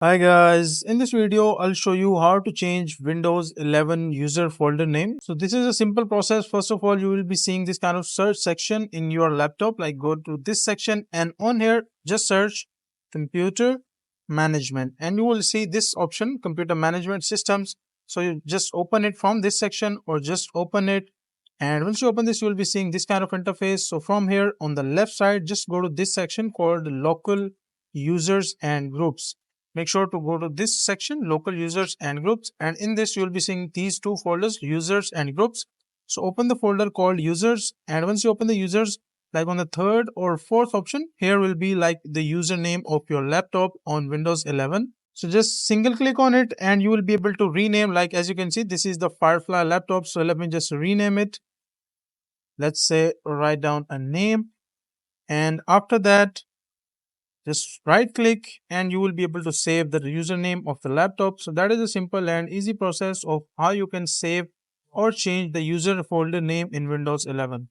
Hi guys, in this video I'll show you how to change Windows 11 user folder name. So this is a simple process. First of all, you will be seeing this kind of search section in your laptop. Like go to this section and on here just search computer management and you will see this option computer management systems. So you just open it from this section or just open it, and once you open this you will be seeing this kind of interface. So from here on the left side just go to this section called local users and groups. Make sure to go to this section local users and groups, and in this you will be seeing these two folders users and groups. So open the folder called users, and once you open the users, like on the third or fourth option here will be like the username of your laptop on Windows 11. So just single click on it and you will be able to rename. Like as you can see, this is the Firefly laptop, so let me just rename it. Let's say write down a name, and after that just right click and you will be able to save the username of the laptop. So that is a simple and easy process of how you can save or change the user folder name in Windows 11.